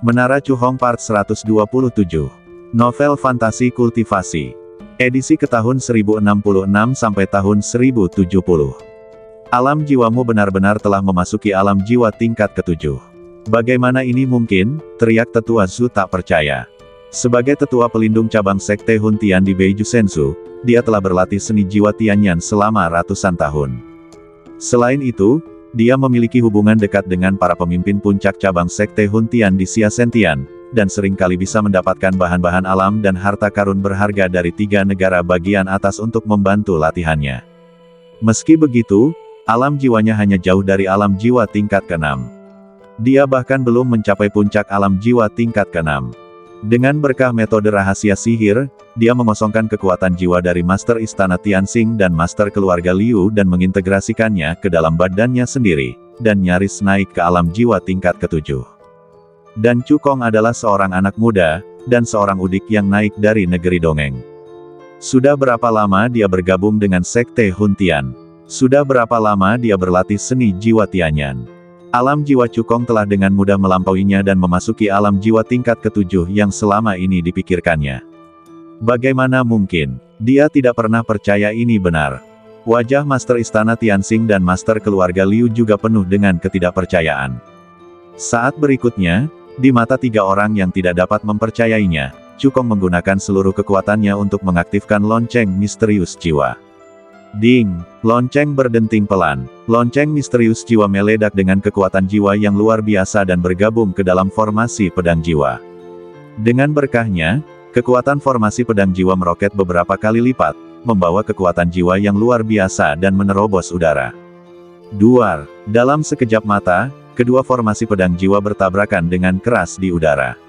Menara Chuhong Part 127. Novel fantasi kultivasi. Edisi ke tahun 1066 sampai tahun 1070. Alam jiwamu benar-benar telah memasuki alam jiwa tingkat ketujuh. Bagaimana ini mungkin? Teriak Tetua Zhu tak percaya. Sebagai tetua pelindung cabang sekte Huntian di Beiju Senzu, dia telah berlatih seni jiwa Tianyan selama ratusan tahun. Selain itu, dia memiliki hubungan dekat dengan para pemimpin puncak cabang sekte Huntian di Xia Sentian, dan seringkali bisa mendapatkan bahan-bahan alam dan harta karun berharga dari 3 negara bagian atas untuk membantu latihannya. Meski begitu, alam jiwanya hanya jauh dari alam jiwa tingkat ke-6. Dia bahkan belum mencapai puncak alam jiwa tingkat ke-6. Dengan berkah metode rahasia sihir, dia mengosongkan kekuatan jiwa dari Master Istana Tianxing dan Master Keluarga Liu dan mengintegrasikannya ke dalam badannya sendiri, dan nyaris naik ke alam jiwa tingkat ketujuh. Dan Cukong adalah seorang anak muda, dan seorang udik yang naik dari negeri dongeng. Sudah berapa lama dia bergabung dengan sekte Huntian? Sudah berapa lama dia berlatih seni jiwa Tianyan? Alam jiwa Cukong telah dengan mudah melampauinya dan memasuki alam jiwa tingkat ketujuh yang selama ini dipikirkannya. Bagaimana mungkin? Dia tidak pernah percaya ini benar. Wajah Master Istana Tianxing dan Master Keluarga Liu juga penuh dengan ketidakpercayaan. Saat berikutnya, di mata 3 orang yang tidak dapat mempercayainya, Cukong menggunakan seluruh kekuatannya untuk mengaktifkan lonceng misterius jiwa. Ding! Lonceng berdenting pelan. Lonceng misterius jiwa meledak dengan kekuatan jiwa yang luar biasa dan bergabung ke dalam formasi pedang jiwa. Dengan berkahnya, kekuatan formasi pedang jiwa meroket beberapa kali lipat, membawa kekuatan jiwa yang luar biasa dan menerobos udara. Duar! Dalam sekejap mata, kedua formasi pedang jiwa bertabrakan dengan keras di udara.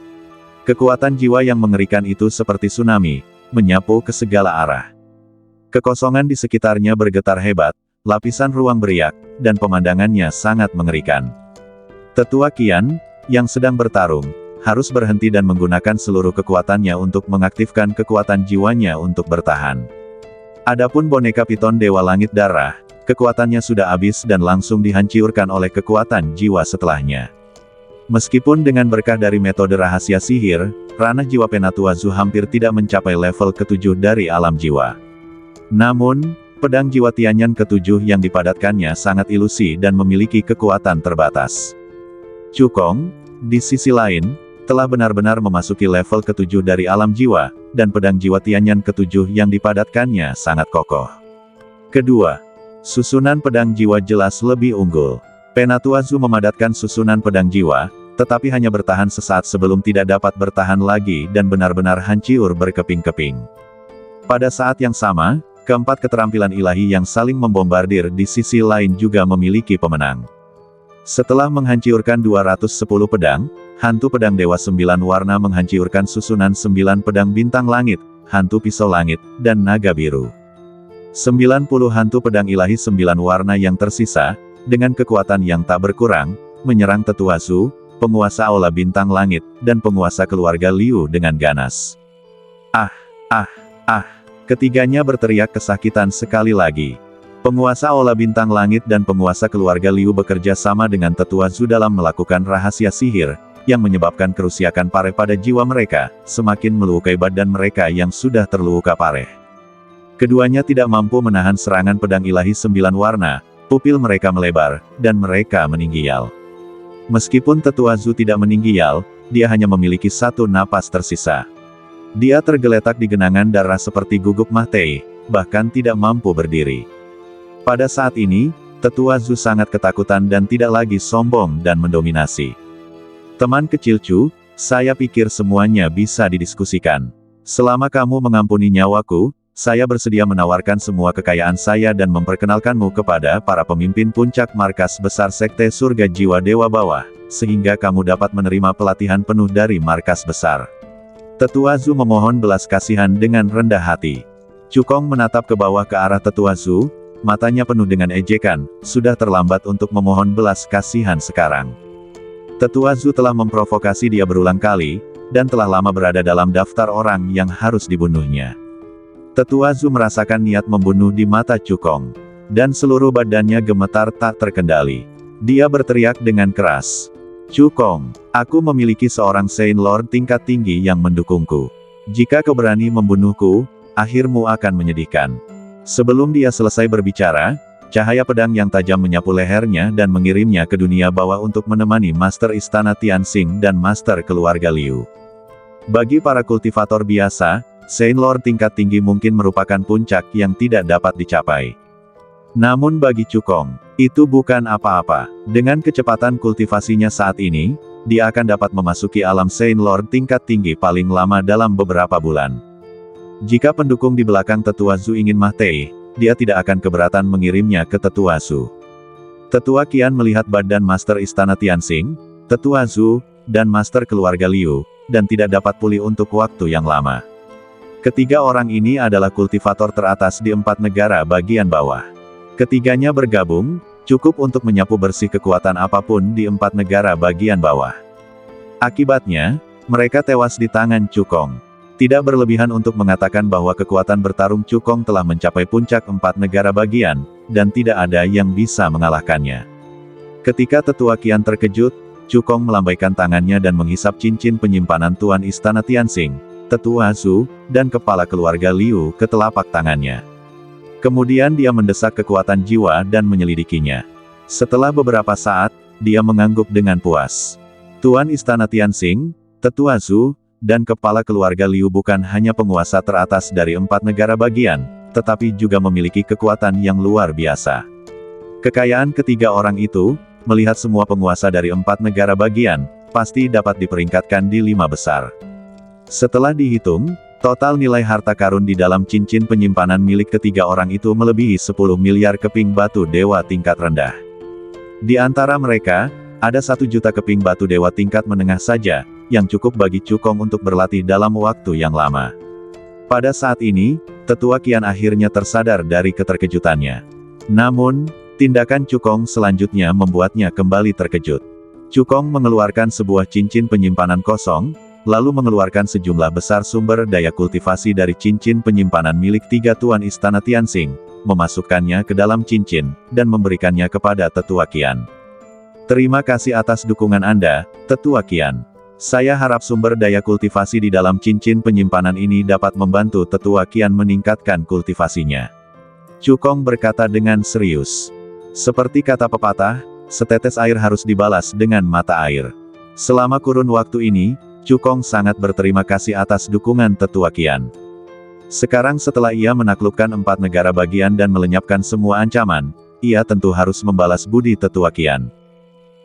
Kekuatan jiwa yang mengerikan itu seperti tsunami, menyapu ke segala arah. Kekosongan di sekitarnya bergetar hebat, lapisan ruang beriak, dan pemandangannya sangat mengerikan. Tetua Qian, yang sedang bertarung, harus berhenti dan menggunakan seluruh kekuatannya untuk mengaktifkan kekuatan jiwanya untuk bertahan. Adapun boneka piton Dewa Langit Darah, kekuatannya sudah habis dan langsung dihancurkan oleh kekuatan jiwa setelahnya. Meskipun dengan berkah dari metode rahasia sihir, ranah jiwa Penatua Zhu hampir tidak mencapai level ke-7 dari alam jiwa. Namun, pedang jiwa Tianyan ke-7 yang dipadatkannya sangat ilusi dan memiliki kekuatan terbatas. Cukong, di sisi lain, telah benar-benar memasuki level ke-7 dari alam jiwa, dan pedang jiwa Tianyan ke-7 yang dipadatkannya sangat kokoh. Kedua, susunan pedang jiwa jelas lebih unggul. Penatua Zhu memadatkan susunan pedang jiwa, tetapi hanya bertahan sesaat sebelum tidak dapat bertahan lagi dan benar-benar hancur berkeping-keping. Pada saat yang sama, keempat keterampilan ilahi yang saling membombardir di sisi lain juga memiliki pemenang. Setelah menghancurkan 210 pedang, hantu pedang Dewa 9 warna menghancurkan susunan 9 pedang bintang langit, hantu pisau langit, dan naga biru. 90 hantu pedang ilahi 9 warna yang tersisa, dengan kekuatan yang tak berkurang, menyerang Tetua Zhu, penguasa Aula Bintang Langit, dan penguasa keluarga Liu dengan ganas. Ah! Ah! Ah! Ketiganya berteriak kesakitan sekali lagi. Penguasa Aula Bintang Langit dan penguasa keluarga Liu bekerja sama dengan Tetua Zhu dalam melakukan rahasia sihir, yang menyebabkan kerusakan pareh pada jiwa mereka, semakin melukai badan mereka yang sudah terluka pareh. Keduanya tidak mampu menahan serangan pedang ilahi 9 warna, pupil mereka melebar, dan mereka meninggial. Meskipun Tetua Zhu tidak meninggial, dia hanya memiliki 1 napas tersisa. Dia tergeletak di genangan darah seperti guguk mati, bahkan tidak mampu berdiri. Pada saat ini, Tetua Zhu sangat ketakutan dan tidak lagi sombong dan mendominasi. Teman kecil Chu, saya pikir semuanya bisa didiskusikan. Selama kamu mengampuni nyawaku, saya bersedia menawarkan semua kekayaan saya dan memperkenalkanmu kepada para pemimpin puncak markas besar Sekte Surga Jiwa Dewa Bawah, sehingga kamu dapat menerima pelatihan penuh dari markas besar. Tetua Zhu memohon belas kasihan dengan rendah hati. Cukong menatap ke bawah ke arah Tetua Zhu, matanya penuh dengan ejekan, sudah terlambat untuk memohon belas kasihan sekarang. Tetua Zhu telah memprovokasi dia berulang kali, dan telah lama berada dalam daftar orang yang harus dibunuhnya. Tetua Zhu merasakan niat membunuh di mata Cukong, dan seluruh badannya gemetar tak terkendali. Dia berteriak dengan keras. Cukong, aku memiliki seorang Saint Lord tingkat tinggi yang mendukungku. Jika kau berani membunuhku, akhirmu akan menyedihkan. Sebelum dia selesai berbicara, cahaya pedang yang tajam menyapu lehernya dan mengirimnya ke dunia bawah untuk menemani Master Istana Tianxing dan Master Keluarga Liu. Bagi para kultivator biasa, Saint Lord tingkat tinggi mungkin merupakan puncak yang tidak dapat dicapai. Namun bagi Cukong, itu bukan apa-apa. Dengan kecepatan kultivasinya saat ini, dia akan dapat memasuki alam Saint Lord tingkat tinggi paling lama dalam beberapa bulan. Jika pendukung di belakang Tetua Zhu ingin mati, dia tidak akan keberatan mengirimnya ke Tetua Zhu. Tetua Qian melihat badan Master Istana Tianxing, Tetua Zhu, dan Master Keluarga Liu, dan tidak dapat pulih untuk waktu yang lama. Ketiga orang ini adalah kultivator teratas di 4 negara bagian bawah. Ketiganya bergabung, cukup untuk menyapu bersih kekuatan apapun di 4 negara bagian bawah. Akibatnya, mereka tewas di tangan Cukong. Tidak berlebihan untuk mengatakan bahwa kekuatan bertarung Cukong telah mencapai puncak 4 negara bagian, dan tidak ada yang bisa mengalahkannya. Ketika Tetua Qian terkejut, Cukong melambaikan tangannya dan menghisap cincin penyimpanan Tuan Istana Tianxing, Tetua Zhu, dan Kepala Keluarga Liu ke telapak tangannya. Kemudian dia mendesak kekuatan jiwa dan menyelidikinya. Setelah beberapa saat, dia mengangguk dengan puas. Tuan Istana Tianxing, Tetua Zhu, dan Kepala Keluarga Liu bukan hanya penguasa teratas dari 4 negara bagian, tetapi juga memiliki kekuatan yang luar biasa. Kekayaan ketiga orang itu, melihat semua penguasa dari 4 negara bagian, pasti dapat diperingkatkan di 5 besar. Setelah dihitung, total nilai harta karun di dalam cincin penyimpanan milik ketiga orang itu melebihi 10 miliar keping batu dewa tingkat rendah. Di antara mereka, ada 1 juta keping batu dewa tingkat menengah saja, yang cukup bagi Cukong untuk berlatih dalam waktu yang lama. Pada saat ini, Tetua Qian akhirnya tersadar dari keterkejutannya. Namun, tindakan Cukong selanjutnya membuatnya kembali terkejut. Cukong mengeluarkan sebuah cincin penyimpanan kosong, lalu mengeluarkan sejumlah besar sumber daya kultivasi dari cincin penyimpanan milik 3 Tuan Istana Tianxing, memasukkannya ke dalam cincin, dan memberikannya kepada Tetua Qian. Terima kasih atas dukungan Anda, Tetua Qian. Saya harap sumber daya kultivasi di dalam cincin penyimpanan ini dapat membantu Tetua Qian meningkatkan kultivasinya. Cukong berkata dengan serius. Seperti kata pepatah, setetes air harus dibalas dengan mata air. Selama kurun waktu ini, Cukong sangat berterima kasih atas dukungan Tetua Qian. Sekarang setelah ia menaklukkan 4 negara bagian dan melenyapkan semua ancaman, ia tentu harus membalas budi Tetua Qian.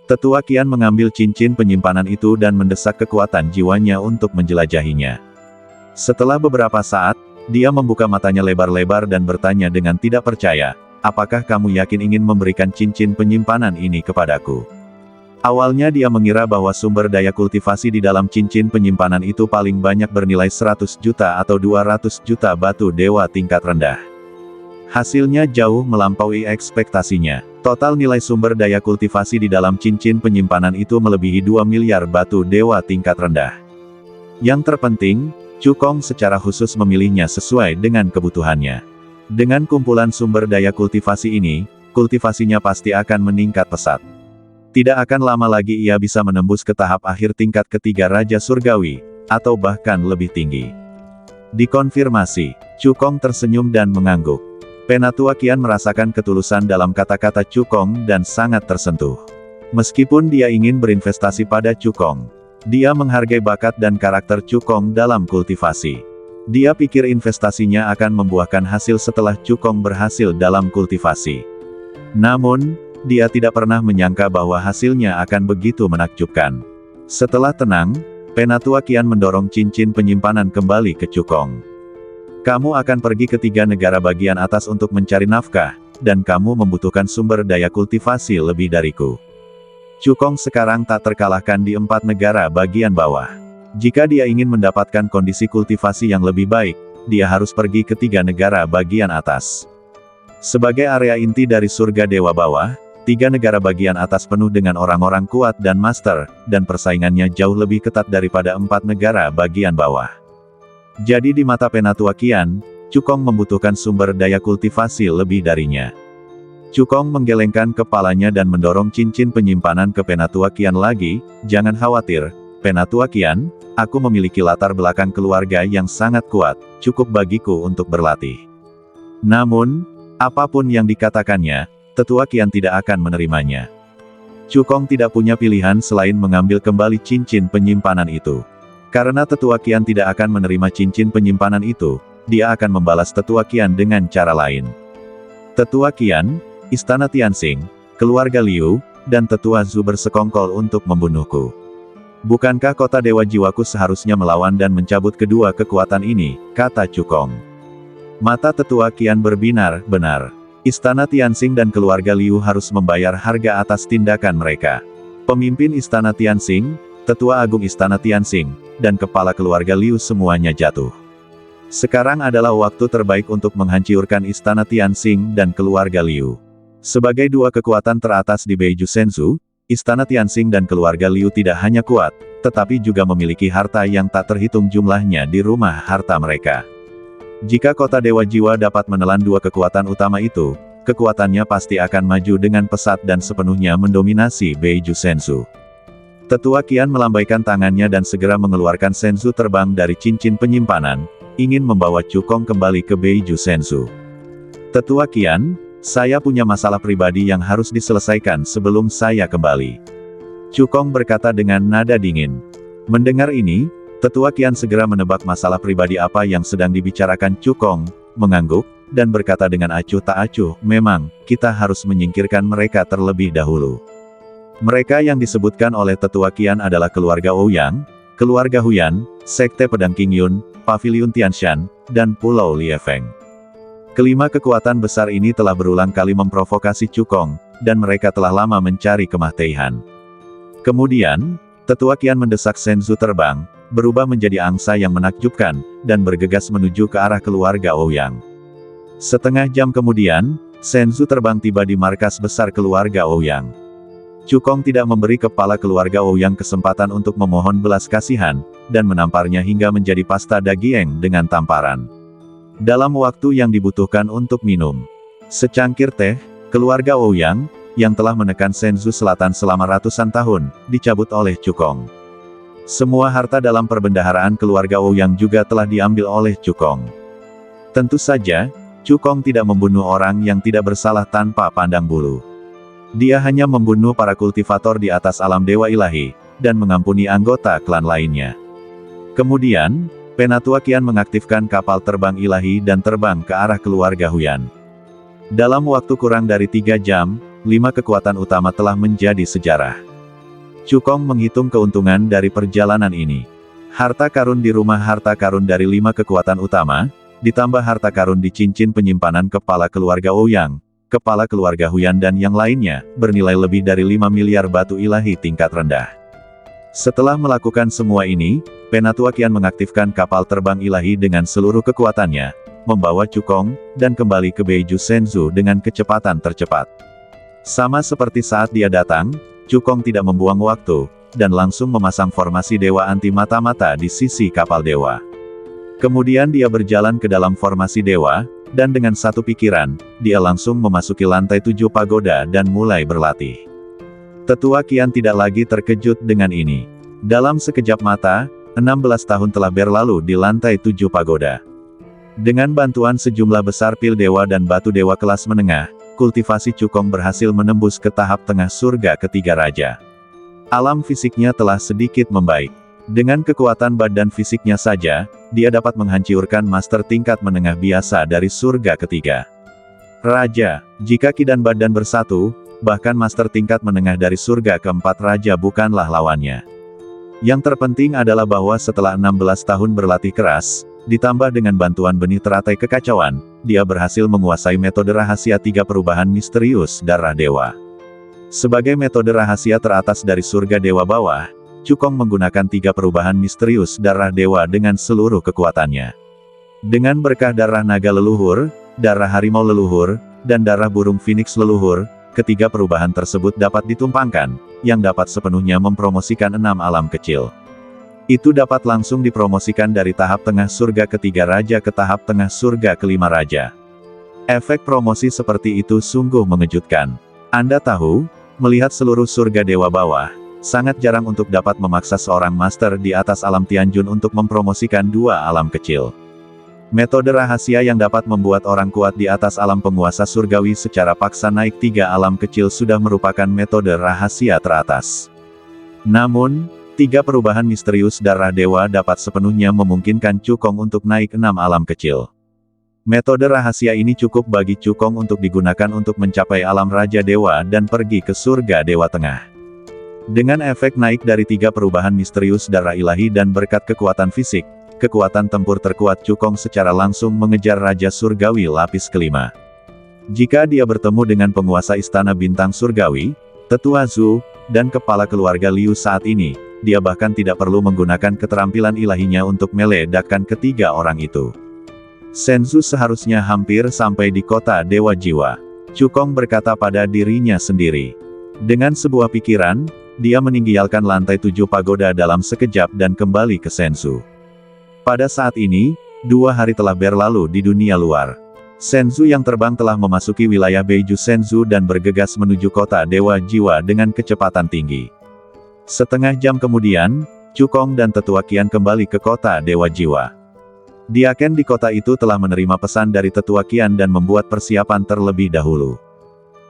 Tetua Qian mengambil cincin penyimpanan itu dan mendesak kekuatan jiwanya untuk menjelajahinya. Setelah beberapa saat, dia membuka matanya lebar-lebar dan bertanya dengan tidak percaya, apakah kamu yakin ingin memberikan cincin penyimpanan ini kepadaku? Awalnya dia mengira bahwa sumber daya kultivasi di dalam cincin penyimpanan itu paling banyak bernilai 100 juta atau 200 juta batu dewa tingkat rendah. Hasilnya jauh melampaui ekspektasinya. Total nilai sumber daya kultivasi di dalam cincin penyimpanan itu melebihi 2 miliar batu dewa tingkat rendah. Yang terpenting, Cukong secara khusus memilihnya sesuai dengan kebutuhannya. Dengan kumpulan sumber daya kultivasi ini, kultivasinya pasti akan meningkat pesat. Tidak akan lama lagi ia bisa menembus ke tahap akhir tingkat ketiga Raja Surgawi, atau bahkan lebih tinggi. Dikonfirmasi, Cukong tersenyum dan mengangguk. Penatua Qian merasakan ketulusan dalam kata-kata Cukong dan sangat tersentuh. Meskipun dia ingin berinvestasi pada Cukong, dia menghargai bakat dan karakter Cukong dalam kultivasi. Dia pikir investasinya akan membuahkan hasil setelah Cukong berhasil dalam kultivasi. Namun, dia tidak pernah menyangka bahwa hasilnya akan begitu menakjubkan. Setelah tenang, Penatua Qian mendorong cincin penyimpanan kembali ke Cukong. Kamu akan pergi ke 3 negara bagian atas untuk mencari nafkah, dan kamu membutuhkan sumber daya kultivasi lebih dariku. Cukong sekarang tak terkalahkan di 4 negara bagian bawah. Jika dia ingin mendapatkan kondisi kultivasi yang lebih baik, dia harus pergi ke 3 negara bagian atas. Sebagai area inti dari surga Dewa Bawah, 3 negara bagian atas penuh dengan orang-orang kuat dan master, dan persaingannya jauh lebih ketat daripada 4 negara bagian bawah. Jadi di mata Penatua Qian, Cukong membutuhkan sumber daya kultivasi lebih darinya. Cukong menggelengkan kepalanya dan mendorong cincin penyimpanan ke Penatua Qian lagi. Jangan khawatir, Penatua Qian, aku memiliki latar belakang keluarga yang sangat kuat, cukup bagiku untuk berlatih. Namun, apapun yang dikatakannya, Tetua Qian tidak akan menerimanya. Cukong tidak punya pilihan selain mengambil kembali cincin penyimpanan itu. Karena Tetua Qian tidak akan menerima cincin penyimpanan itu, dia akan membalas Tetua Qian dengan cara lain. Tetua Qian, Istana Tianxing, keluarga Liu, dan Tetua Zhu bersekongkol untuk membunuhku. Bukankah kota Dewa Jiwaku seharusnya melawan dan mencabut kedua kekuatan ini, kata Cukong. Mata Tetua Qian berbinar, benar. Istana Tianxing dan keluarga Liu harus membayar harga atas tindakan mereka. Pemimpin Istana Tianxing, Tetua Agung Istana Tianxing, dan kepala keluarga Liu semuanya jatuh. Sekarang adalah waktu terbaik untuk menghancurkan Istana Tianxing dan keluarga Liu. Sebagai dua kekuatan teratas di Beiju Senzu, Istana Tianxing dan keluarga Liu tidak hanya kuat, tetapi juga memiliki harta yang tak terhitung jumlahnya di rumah harta mereka. Jika kota Dewa Jiwa dapat menelan dua kekuatan utama itu, kekuatannya pasti akan maju dengan pesat dan sepenuhnya mendominasi Beiju Senzu. Tetua Qian melambaikan tangannya dan segera mengeluarkan senzu terbang dari cincin penyimpanan, ingin membawa Cukong kembali ke Beiju Senzu. Tetua Qian, saya punya masalah pribadi yang harus diselesaikan sebelum saya kembali. Cukong berkata dengan nada dingin. Mendengar ini, Tetua Qian segera menebak masalah pribadi apa yang sedang dibicarakan Cukong, mengangguk, dan berkata dengan acuh tak acuh, memang, kita harus menyingkirkan mereka terlebih dahulu. Mereka yang disebutkan oleh Tetua Qian adalah keluarga Ouyang, keluarga Huyan, Sekte Pedang Qingyun, Paviliun Tianshan, dan Pulau Liefeng. Kelima kekuatan besar ini telah berulang kali memprovokasi Cukong, dan mereka telah lama mencari kemah Teihan. Kemudian, Tetua Qian mendesak senzu terbang, berubah menjadi angsa yang menakjubkan, dan bergegas menuju ke arah keluarga Ouyang. Setengah jam kemudian, senzu terbang tiba di markas besar keluarga Ouyang. Cukong tidak memberi kepala keluarga Ouyang kesempatan untuk memohon belas kasihan, dan menamparnya hingga menjadi pasta daging dengan tamparan. Dalam waktu yang dibutuhkan untuk minum secangkir teh, keluarga Ouyang, yang telah menekan Senzu Selatan selama ratusan tahun, dicabut oleh Cukong. Semua harta dalam perbendaharaan keluarga Ouyang juga telah diambil oleh Cukong. Tentu saja, Cukong tidak membunuh orang yang tidak bersalah tanpa pandang bulu. Dia hanya membunuh para kultivator di atas alam dewa ilahi, dan mengampuni anggota klan lainnya. Kemudian, Penatua Qian mengaktifkan kapal terbang ilahi dan terbang ke arah keluarga Huyan. Dalam waktu kurang dari 3 jam, 5 kekuatan utama telah menjadi sejarah. Cukong menghitung keuntungan dari perjalanan ini. Harta karun di rumah harta karun dari 5 kekuatan utama, ditambah harta karun di cincin penyimpanan kepala keluarga Ouyang, kepala keluarga Huyan dan yang lainnya, bernilai lebih dari 5 miliar batu ilahi tingkat rendah. Setelah melakukan semua ini, Penatua Qian mengaktifkan kapal terbang ilahi dengan seluruh kekuatannya, membawa Cukong, dan kembali ke Beiju Senzu dengan kecepatan tercepat. Sama seperti saat dia datang, Cukong tidak membuang waktu, dan langsung memasang formasi dewa anti mata-mata di sisi kapal dewa. Kemudian dia berjalan ke dalam formasi dewa, dan dengan satu pikiran, dia langsung memasuki lantai 7 pagoda dan mulai berlatih. Tetua Qian tidak lagi terkejut dengan ini. Dalam sekejap mata, 16 tahun telah berlalu di lantai 7 pagoda. Dengan bantuan sejumlah besar pil dewa dan batu dewa kelas menengah, kultivasi Cukong berhasil menembus ke tahap tengah surga ketiga raja. Alam fisiknya telah sedikit membaik. Dengan kekuatan badan fisiknya saja, dia dapat menghancurkan master tingkat menengah biasa dari surga ketiga. Raja, jika ki dan badan bersatu, bahkan master tingkat menengah dari surga keempat raja bukanlah lawannya. Yang terpenting adalah bahwa setelah 16 tahun berlatih keras, ditambah dengan bantuan benih teratai kekacauan, dia berhasil menguasai metode rahasia 3 perubahan misterius darah dewa. Sebagai metode rahasia teratas dari surga dewa bawah, Cukong menggunakan 3 perubahan misterius darah dewa dengan seluruh kekuatannya. Dengan berkah darah naga leluhur, darah harimau leluhur, dan darah burung phoenix leluhur, ketiga perubahan tersebut dapat ditumpangkan, yang dapat sepenuhnya mempromosikan 6 alam kecil. Itu dapat langsung dipromosikan dari tahap tengah surga ketiga raja ke tahap tengah surga kelima raja. Efek promosi seperti itu sungguh mengejutkan. Anda tahu, melihat seluruh surga dewa bawah, sangat jarang untuk dapat memaksa seorang master di atas alam Tianjun untuk mempromosikan dua alam kecil. Metode rahasia yang dapat membuat orang kuat di atas alam penguasa surgawi secara paksa naik 3 alam kecil sudah merupakan metode rahasia teratas. Namun, 3 perubahan misterius darah dewa dapat sepenuhnya memungkinkan Cukong untuk naik 6 alam kecil. Metode rahasia ini cukup bagi Cukong untuk digunakan untuk mencapai alam Raja Dewa dan pergi ke surga Dewa Tengah. Dengan efek naik dari 3 perubahan misterius darah ilahi dan berkat kekuatan fisik, kekuatan tempur terkuat Cukong secara langsung mengejar Raja Surgawi lapis kelima. Jika dia bertemu dengan penguasa Istana Bintang Surgawi, Tetua Zhu, dan kepala keluarga Liu saat ini, dia bahkan tidak perlu menggunakan keterampilan ilahinya untuk meledakkan ketiga orang itu. Senzu seharusnya hampir sampai di kota Dewa Jiwa. Cukong berkata pada dirinya sendiri. Dengan sebuah pikiran, dia meninggalkan lantai 7 pagoda dalam sekejap dan kembali ke Senzu. Pada saat ini, 2 hari telah berlalu di dunia luar. Senzu yang terbang telah memasuki wilayah Beiju Senzu dan bergegas menuju kota Dewa Jiwa dengan kecepatan tinggi. Setengah jam kemudian, Cukong dan Tetua Qian kembali ke kota Dewa Jiwa. Diaken di kota itu telah menerima pesan dari Tetua Qian dan membuat persiapan terlebih dahulu.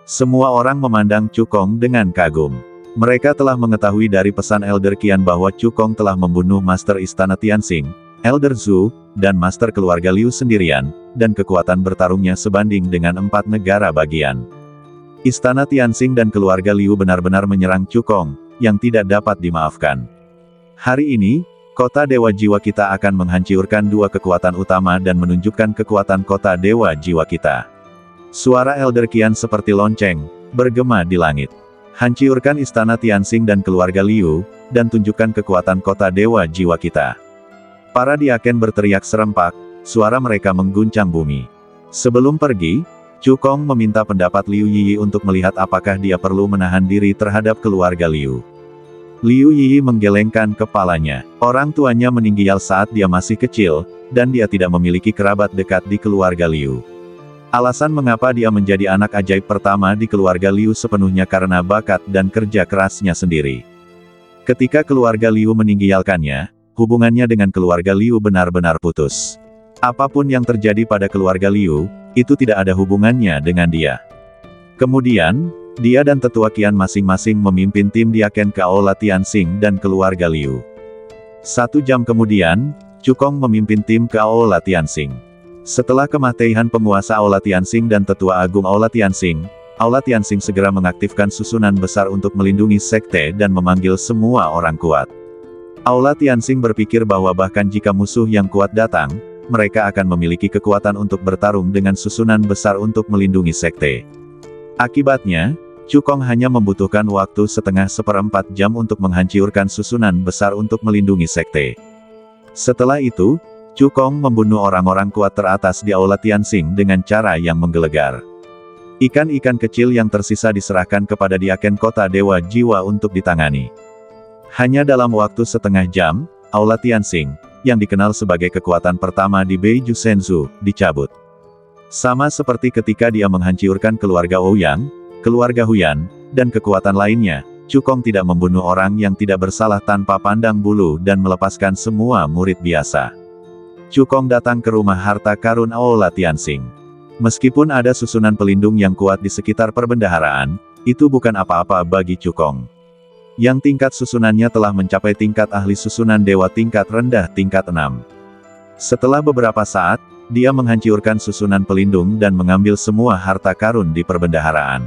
Semua orang memandang Cukong dengan kagum. Mereka telah mengetahui dari pesan Elder Qian bahwa Cukong telah membunuh Master Istana Tianxing, Elder Zhu, dan Master keluarga Liu sendirian, dan kekuatan bertarungnya sebanding dengan 4 negara bagian. Istana Tianxing dan keluarga Liu benar-benar menyerang Cukong, yang tidak dapat dimaafkan. Hari ini, kota Dewa Jiwa kita akan menghancurkan 2 kekuatan utama dan menunjukkan kekuatan kota Dewa Jiwa kita. Suara Elder Qian seperti lonceng, bergema di langit. Hancurkan Istana Tianxing dan keluarga Liu, dan tunjukkan kekuatan kota Dewa Jiwa kita. Para diaken berteriak serempak, suara mereka mengguncang bumi. Sebelum pergi, Cukong meminta pendapat Liu Yiyi untuk melihat apakah dia perlu menahan diri terhadap keluarga Liu. Liu Yiyi menggelengkan kepalanya. Orang tuanya meninggal saat dia masih kecil, dan dia tidak memiliki kerabat dekat di keluarga Liu. Alasan mengapa dia menjadi anak ajaib pertama di keluarga Liu sepenuhnya karena bakat dan kerja kerasnya sendiri. Ketika keluarga Liu meninggalkannya, hubungannya dengan keluarga Liu benar-benar putus. Apapun yang terjadi pada keluarga Liu, itu tidak ada hubungannya dengan dia. Kemudian, dia dan Tetua Qian masing-masing memimpin tim diaken ke Aula Tianxing dan keluarga Liu. 1 jam kemudian, Cukong memimpin tim ke Aula Tianxing. Setelah kematian penguasa Aula Tianxing dan Tetua Agung Aula Tianxing segera mengaktifkan susunan besar untuk melindungi sekte dan memanggil semua orang kuat. Aula Tianxing berpikir bahwa bahkan jika musuh yang kuat datang, mereka akan memiliki kekuatan untuk bertarung dengan susunan besar untuk melindungi sekte. Akibatnya, Cukong hanya membutuhkan waktu setengah seperempat jam untuk menghancurkan susunan besar untuk melindungi sekte. Setelah itu, Cukong membunuh orang-orang kuat teratas di Aula Tianxing dengan cara yang menggelegar. Ikan-ikan kecil yang tersisa diserahkan kepada diaken kota Dewa Jiwa untuk ditangani. Hanya dalam waktu setengah jam, Aula Tianxing, yang dikenal sebagai kekuatan pertama di Beiju Senzu, dicabut. Sama seperti ketika dia menghancurkan keluarga Ouyang, keluarga Huyan, dan kekuatan lainnya, Cukong tidak membunuh orang yang tidak bersalah tanpa pandang bulu dan melepaskan semua murid biasa. Cukong datang ke rumah harta karun Aula Tianxing. Meskipun ada susunan pelindung yang kuat di sekitar perbendaharaan, itu bukan apa-apa bagi Cukong. Yang tingkat susunannya telah mencapai tingkat ahli susunan dewa tingkat rendah tingkat 6. Setelah beberapa saat, dia menghancurkan susunan pelindung dan mengambil semua harta karun di perbendaharaan.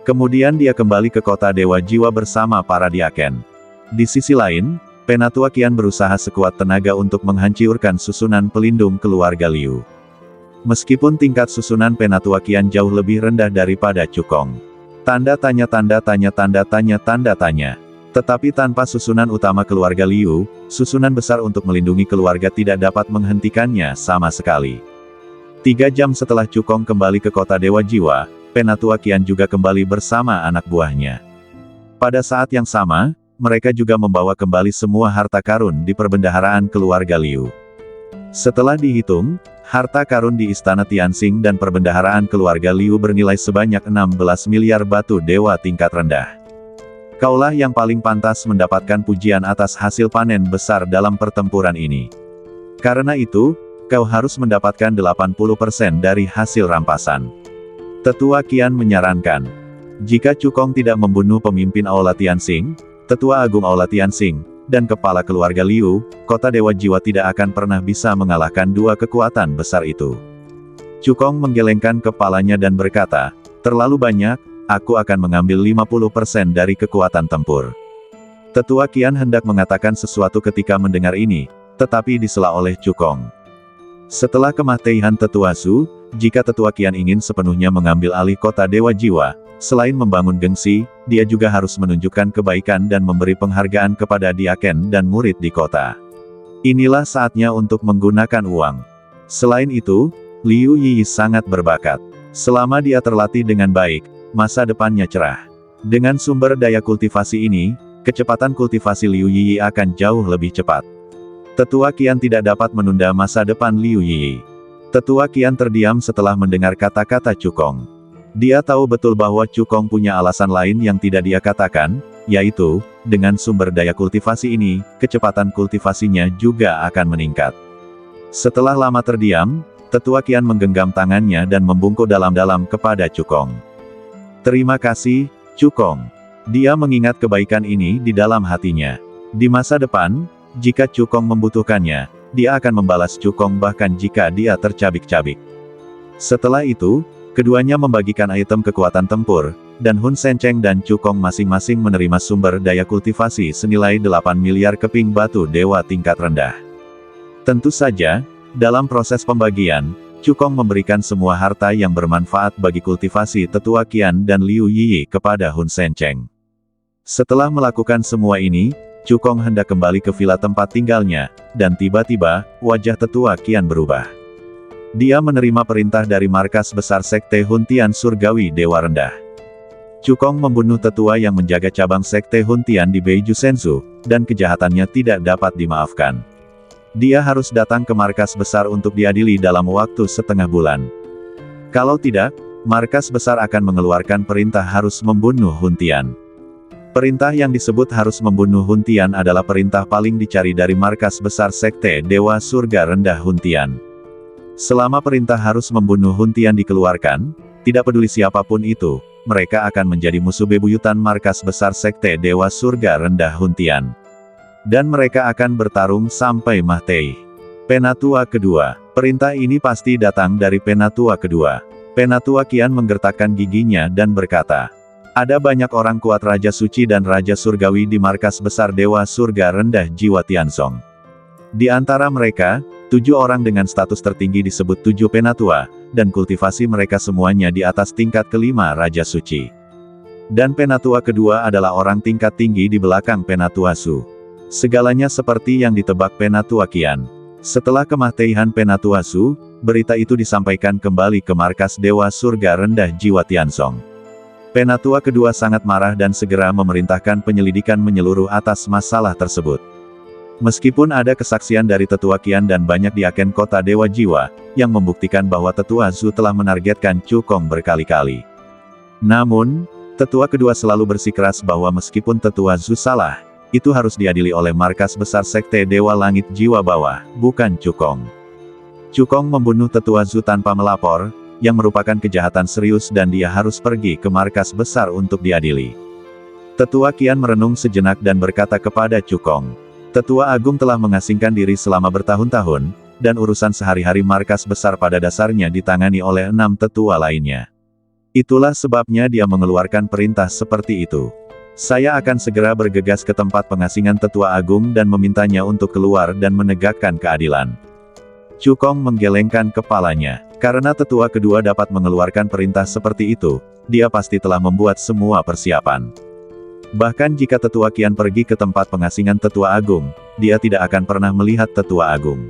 Kemudian dia kembali ke kota Dewa Jiwa bersama para diaken. Di sisi lain, Penatua Qian berusaha sekuat tenaga untuk menghancurkan susunan pelindung keluarga Liu. Meskipun tingkat susunan Penatua Qian jauh lebih rendah daripada Cukong. Tanda tanya. Tetapi tanpa susunan utama keluarga Liu, susunan besar untuk melindungi keluarga tidak dapat menghentikannya sama sekali. 3 jam setelah Cukong kembali ke kota Dewa Jiwa, Penatua Qian juga kembali bersama anak buahnya. Pada saat yang sama, mereka juga membawa kembali semua harta karun di perbendaharaan keluarga Liu. Setelah dihitung, Harta karun di Istana Tianxing dan perbendaharaan keluarga Liu bernilai sebanyak 16 miliar batu dewa tingkat rendah. Kaulah yang paling pantas mendapatkan pujian atas hasil panen besar dalam pertempuran ini. Karena itu, kau harus mendapatkan 80% dari hasil rampasan. Tetua Qian menyarankan, jika Cukong tidak membunuh pemimpin Aula Tianxing, Tetua Agung Aula Tianxing, dan kepala keluarga Liu, kota Dewa Jiwa tidak akan pernah bisa mengalahkan dua kekuatan besar itu. Cukong menggelengkan kepalanya dan berkata, terlalu banyak, aku akan mengambil 50% dari kekuatan tempur. Tetua Qian hendak mengatakan sesuatu ketika mendengar ini, tetapi disela oleh Cukong. Setelah kematian Tetua Zhu, jika Tetua Qian ingin sepenuhnya mengambil alih kota Dewa Jiwa, selain membangun gengsi, dia juga harus menunjukkan kebaikan dan memberi penghargaan kepada diaken dan murid di kota. Inilah saatnya untuk menggunakan uang. Selain itu, Liu Yi sangat berbakat. Selama dia terlatih dengan baik, masa depannya cerah. Dengan sumber daya kultivasi ini, kecepatan kultivasi Liu Yi akan jauh lebih cepat. Tetua Qian tidak dapat menunda masa depan Liu Yi. Tetua Qian terdiam setelah mendengar kata-kata Cukong. Dia tahu betul bahwa Cukong punya alasan lain yang tidak dia katakan, yaitu, dengan sumber daya kultivasi ini, kecepatan kultivasinya juga akan meningkat. Setelah lama terdiam, Tetua Qian menggenggam tangannya dan membungkuk dalam-dalam kepada Cukong. Terima kasih, Cukong. Dia mengingat kebaikan ini di dalam hatinya. Di masa depan, jika Cukong membutuhkannya, dia akan membalas Cukong bahkan jika dia tercabik-cabik. Setelah itu, keduanya membagikan item kekuatan tempur, dan Hun Sencheng dan Cukong masing-masing menerima sumber daya kultivasi senilai 8 miliar keping batu dewa tingkat rendah. Tentu saja, dalam proses pembagian, Cukong memberikan semua harta yang bermanfaat bagi kultivasi Tetua Qian dan Liu Yi kepada Hun Sencheng. Setelah melakukan semua ini, Cukong hendak kembali ke villa tempat tinggalnya, dan tiba-tiba, wajah Tetua Qian berubah. Dia menerima perintah dari markas besar Sekte Huntian Surgawi Dewa Rendah. Cukong membunuh tetua yang menjaga cabang Sekte Huntian di Beiju Senzu, dan kejahatannya tidak dapat dimaafkan. Dia harus datang ke markas besar untuk diadili dalam waktu setengah bulan. Kalau tidak, markas besar akan mengeluarkan perintah harus membunuh Huntian. Perintah yang disebut harus membunuh Huntian adalah perintah paling dicari dari markas besar Sekte Dewa Surga Rendah Huntian. Selama perintah harus membunuh Huntian dikeluarkan, tidak peduli siapapun itu, mereka akan menjadi musuh bebuyutan markas besar Sekte Dewa Surga Rendah Huntian. Dan mereka akan bertarung sampai mati. Penatua kedua. Perintah ini pasti datang dari Penatua kedua. Penatua Qian menggertakkan giginya dan berkata, ada banyak orang kuat Raja Suci dan Raja Surgawi di markas besar Dewa Surga Rendah Jiwa Tianzong. Di antara mereka, 7 orang dengan status tertinggi disebut 7 penatua, dan kultivasi mereka semuanya di atas tingkat kelima Raja Suci. Dan penatua kedua adalah orang tingkat tinggi di belakang Penatua Zhu. Segalanya seperti yang ditebak Penatua Qian. Setelah kematian Penatua Zhu, berita itu disampaikan kembali ke markas Dewa Surga Rendah Jiwa Tianzong. Penatua kedua sangat marah dan segera memerintahkan penyelidikan menyeluruh atas masalah tersebut. Meskipun ada kesaksian dari Tetua Qian dan banyak diaken kota Dewa Jiwa, yang membuktikan bahwa Tetua Zhu telah menargetkan Cukong berkali-kali. Namun, Tetua kedua selalu bersikeras bahwa meskipun Tetua Zhu salah, itu harus diadili oleh markas besar Sekte Dewa Langit Jiwa Bawah, bukan Cukong. Cukong membunuh Tetua Zhu tanpa melapor, yang merupakan kejahatan serius dan dia harus pergi ke markas besar untuk diadili. Tetua Qian merenung sejenak dan berkata kepada Cukong, Tetua Agung telah mengasingkan diri selama bertahun-tahun, dan urusan sehari-hari markas besar pada dasarnya ditangani oleh 6 tetua lainnya. Itulah sebabnya dia mengeluarkan perintah seperti itu. Saya akan segera bergegas ke tempat pengasingan Tetua Agung dan memintanya untuk keluar dan menegakkan keadilan. Cukong menggelengkan kepalanya. Karena tetua kedua dapat mengeluarkan perintah seperti itu, dia pasti telah membuat semua persiapan. Bahkan jika Tetua Qian pergi ke tempat pengasingan Tetua Agung, dia tidak akan pernah melihat Tetua Agung.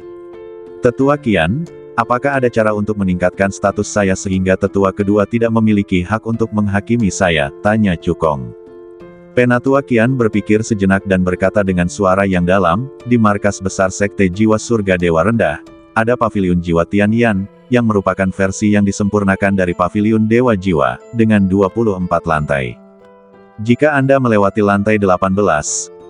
Tetua Qian, apakah ada cara untuk meningkatkan status saya sehingga tetua kedua tidak memiliki hak untuk menghakimi saya? Tanya Cukong. Penatua Qian berpikir sejenak dan berkata dengan suara yang dalam, di markas besar Sekte Jiwa Surga Dewa Rendah, ada Paviliun Jiwa Tianyan, yang merupakan versi yang disempurnakan dari Paviliun Dewa Jiwa, dengan 24 lantai. Jika Anda melewati lantai 18,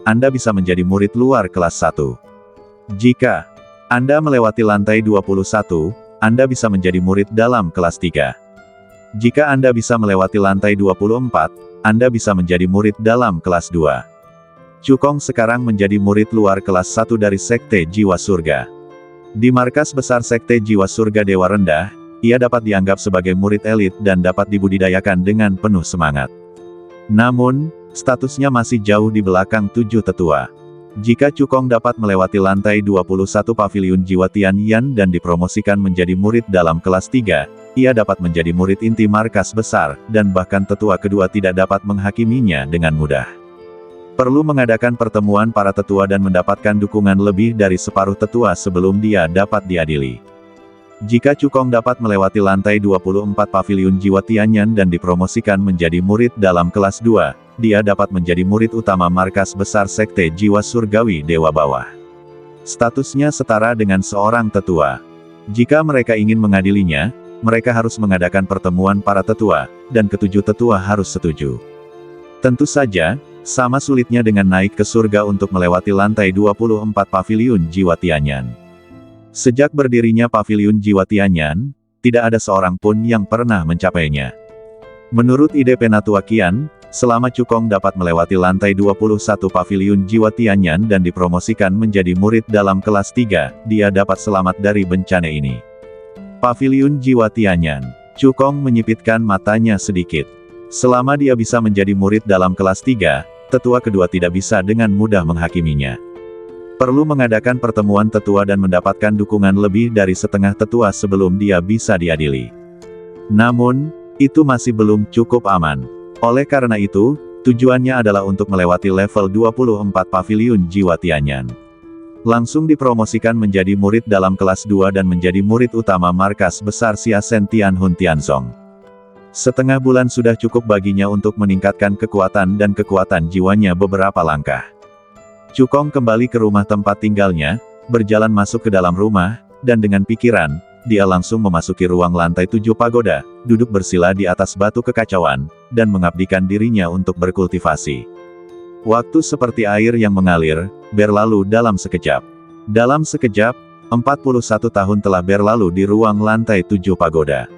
Anda bisa menjadi murid luar kelas 1. Jika Anda melewati lantai 21, Anda bisa menjadi murid dalam kelas 3. Jika Anda bisa melewati lantai 24, Anda bisa menjadi murid dalam kelas 2. Cukong sekarang menjadi murid luar kelas 1 dari Sekte Jiwa Surga. Di markas besar Sekte Jiwa Surga Dewa Rendah, ia dapat dianggap sebagai murid elit dan dapat dibudidayakan dengan penuh semangat. Namun, statusnya masih jauh di belakang 7 tetua. Jika Cukong dapat melewati lantai 21 Paviliun Jiwa Tianyan dan dipromosikan menjadi murid dalam kelas 3, ia dapat menjadi murid inti markas besar, dan bahkan tetua kedua tidak dapat menghakiminya dengan mudah. Perlu mengadakan pertemuan para tetua dan mendapatkan dukungan lebih dari separuh tetua sebelum dia dapat diadili. Jika Cukong dapat melewati lantai 24 Paviliun Jiwa Tianyan dan dipromosikan menjadi murid dalam kelas 2, dia dapat menjadi murid utama markas besar Sekte Jiwa Surgawi Dewa Bawah. Statusnya setara dengan seorang tetua. Jika mereka ingin mengadilinya, mereka harus mengadakan pertemuan para tetua, dan ketujuh tetua harus setuju. Tentu saja, sama sulitnya dengan naik ke surga untuk melewati lantai 24 Paviliun Jiwa Tianyan. Sejak berdirinya Paviliun Jiwa Tianyan, tidak ada seorang pun yang pernah mencapainya. Menurut ide Penatua Qian, selama Cukong dapat melewati lantai 21 Paviliun Jiwa Tianyan dan dipromosikan menjadi murid dalam kelas 3, dia dapat selamat dari bencana ini. Paviliun Jiwa Tianyan. Cukong menyipitkan matanya sedikit. Selama dia bisa menjadi murid dalam kelas 3, tetua kedua tidak bisa dengan mudah menghakiminya. Perlu mengadakan pertemuan tetua dan mendapatkan dukungan lebih dari setengah tetua sebelum dia bisa diadili. Namun, itu masih belum cukup aman. Oleh karena itu, tujuannya adalah untuk melewati level 24 Paviliun Jiwa Tianyan. Langsung dipromosikan menjadi murid dalam kelas 2 dan menjadi murid utama markas besar Siasen Tianhun Tianzong. Setengah bulan sudah cukup baginya untuk meningkatkan kekuatan dan kekuatan jiwanya beberapa langkah. Cukong kembali ke rumah tempat tinggalnya, berjalan masuk ke dalam rumah, dan dengan pikiran, dia langsung memasuki ruang lantai 7 pagoda, duduk bersila di atas batu kekacauan, dan mengabdikan dirinya untuk berkultivasi. Waktu seperti air yang mengalir, berlalu dalam sekejap. Dalam sekejap, 41 tahun telah berlalu di ruang lantai 7 pagoda.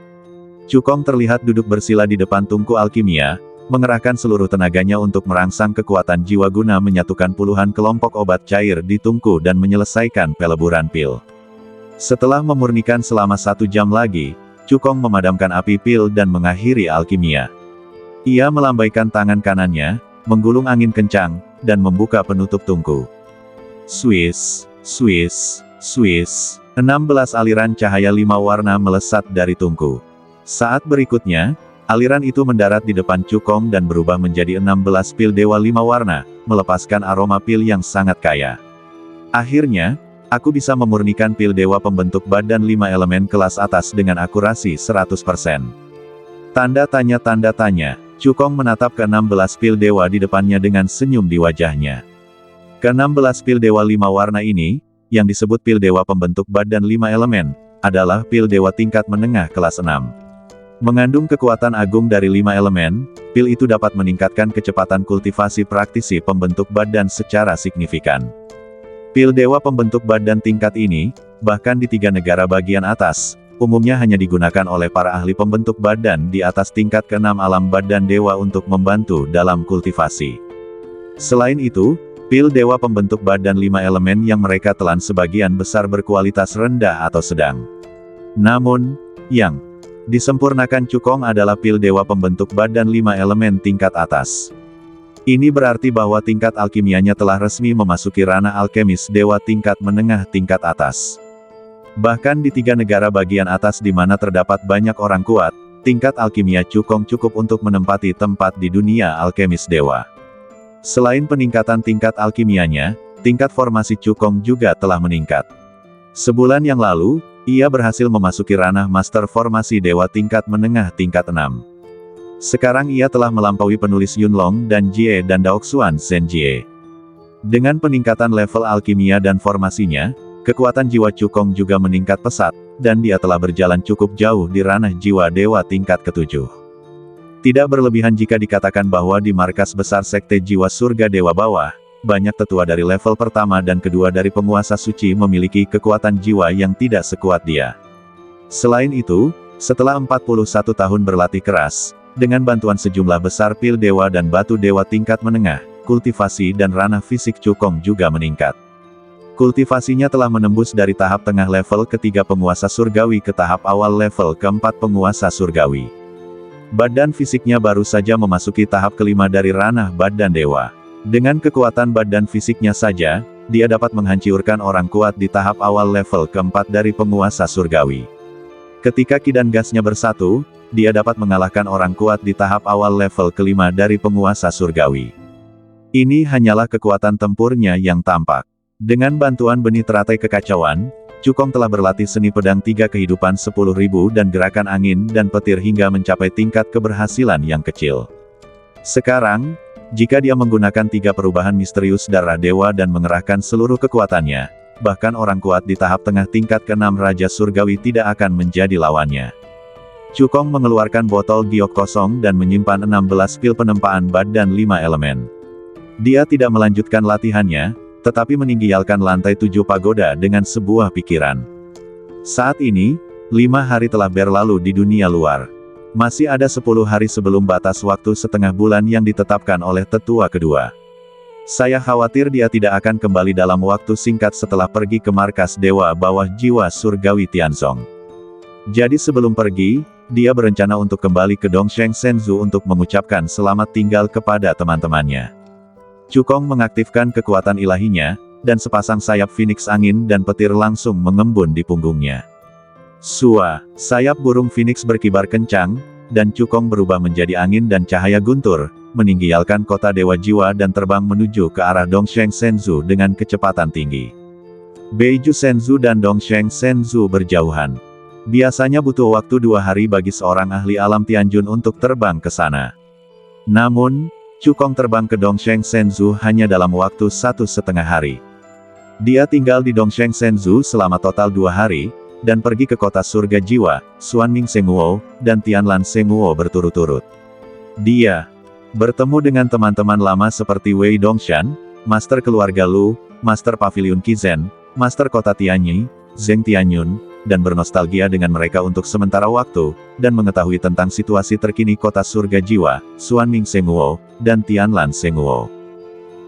Cukong terlihat duduk bersila di depan tungku alkimia, mengerahkan seluruh tenaganya untuk merangsang kekuatan jiwa guna menyatukan puluhan kelompok obat cair di tungku dan menyelesaikan peleburan pil. Setelah memurnikan selama 1 jam lagi, Cukong memadamkan api pil dan mengakhiri alkimia. Ia melambaikan tangan kanannya, menggulung angin kencang, dan membuka penutup tungku. Swiss, Swiss, Swiss. 16 aliran cahaya 5 warna melesat dari tungku. Saat berikutnya, aliran itu mendarat di depan Cukong dan berubah menjadi 16 pil dewa 5 warna, melepaskan aroma pil yang sangat kaya. Akhirnya, aku bisa memurnikan pil dewa pembentuk badan 5 elemen kelas atas dengan akurasi 100%. Tanda tanya. Cukong menatap ke-16 pil dewa di depannya dengan senyum di wajahnya. Ke-16 pil dewa 5 warna ini, yang disebut pil dewa pembentuk badan 5 elemen, adalah pil dewa tingkat menengah kelas 6. Mengandung kekuatan agung dari 5 elemen, pil itu dapat meningkatkan kecepatan kultivasi praktisi pembentuk badan secara signifikan. Pil dewa pembentuk badan tingkat ini, bahkan di 3 negara bagian atas, umumnya hanya digunakan oleh para ahli pembentuk badan di atas tingkat ke-6 alam badan dewa untuk membantu dalam kultivasi. Selain itu, pil dewa pembentuk badan 5 elemen yang mereka telan sebagian besar berkualitas rendah atau sedang. Namun, yang disempurnakan Cukong adalah pil dewa pembentuk badan 5 elemen tingkat atas. Ini berarti bahwa tingkat alkimianya telah resmi memasuki ranah alkemis dewa tingkat menengah tingkat atas. Bahkan di 3 negara bagian atas di mana terdapat banyak orang kuat, tingkat alkimia Cukong cukup untuk menempati tempat di dunia alkemis dewa. Selain peningkatan tingkat alkimianya, tingkat formasi Cukong juga telah meningkat. Sebulan yang lalu, ia berhasil memasuki ranah master formasi dewa tingkat menengah tingkat 6. Sekarang ia telah melampaui penulis Yunlong dan Jie dan Daoxuan Zhenjie. Dengan peningkatan level alkimia dan formasinya, kekuatan jiwa Cukong juga meningkat pesat, dan dia telah berjalan cukup jauh di ranah jiwa dewa tingkat ke-7. Tidak berlebihan jika dikatakan bahwa di markas besar Sekte Jiwa Surga Dewa Bawah, banyak tetua dari level pertama dan kedua dari penguasa suci memiliki kekuatan jiwa yang tidak sekuat dia. Selain itu, setelah 41 tahun berlatih keras, dengan bantuan sejumlah besar pil dewa dan batu dewa tingkat menengah, kultivasi dan ranah fisik Cukong juga meningkat. Kultivasinya telah menembus dari tahap tengah level ketiga penguasa surgawi ke tahap awal level keempat penguasa surgawi. Badan fisiknya baru saja memasuki tahap kelima dari ranah badan dewa. Dengan kekuatan badan fisiknya saja, dia dapat menghancurkan orang kuat di tahap awal level keempat dari penguasa surgawi. Ketika ki dan gasnya bersatu, dia dapat mengalahkan orang kuat di tahap awal level kelima dari penguasa surgawi. Ini hanyalah kekuatan tempurnya yang tampak. Dengan bantuan benih teratai kekacauan, Cukong telah berlatih seni pedang 3 kehidupan 10.000 dan gerakan angin dan petir hingga mencapai tingkat keberhasilan yang kecil. Sekarang, jika dia menggunakan 3 perubahan misterius darah dewa dan mengerahkan seluruh kekuatannya, bahkan orang kuat di tahap tengah tingkat ke-6 Raja Surgawi tidak akan menjadi lawannya. Cukong mengeluarkan botol giok kosong dan menyimpan 16 pil penempaan badan 5 elemen. Dia tidak melanjutkan latihannya, tetapi meninggialkan lantai 7 pagoda dengan sebuah pikiran. Saat ini, 5 hari telah berlalu di dunia luar. Masih ada 10 hari sebelum batas waktu setengah bulan yang ditetapkan oleh tetua kedua. Saya khawatir dia tidak akan kembali dalam waktu singkat setelah pergi ke markas Dewa Bawah Jiwa Surgawi Tianzong. Jadi sebelum pergi, dia berencana untuk kembali ke Dongsheng Shenzhou untuk mengucapkan selamat tinggal kepada teman-temannya. Cukong mengaktifkan kekuatan ilahinya, dan sepasang sayap Phoenix angin dan petir langsung mengembun di punggungnya. Sua, sayap burung Phoenix berkibar kencang, dan Cukong berubah menjadi angin dan cahaya guntur, meninggialkan kota Dewa Jiwa dan terbang menuju ke arah Dongsheng Shenzhou dengan kecepatan tinggi. Beiju Shenzhou dan Dongsheng Shenzhou berjauhan. Biasanya butuh waktu 2 hari bagi seorang ahli alam Tianjun untuk terbang ke sana. Namun, Cukong terbang ke Dongsheng Shenzhou hanya dalam waktu 1,5 hari. Dia tinggal di Dongsheng Shenzhou selama total 2 hari, dan pergi ke kota surga jiwa, Xuanming Shenguo, dan Tianlan Shenguo berturut-turut. Dia bertemu dengan teman-teman lama seperti Wei Dongshan, Master Keluarga Lu, Master Pavilion Kizen, Master Kota Tianyi, Zheng Tianyun, dan bernostalgia dengan mereka untuk sementara waktu, dan mengetahui tentang situasi terkini kota surga jiwa, Xuanming Shenguo, dan Tianlan Shenguo.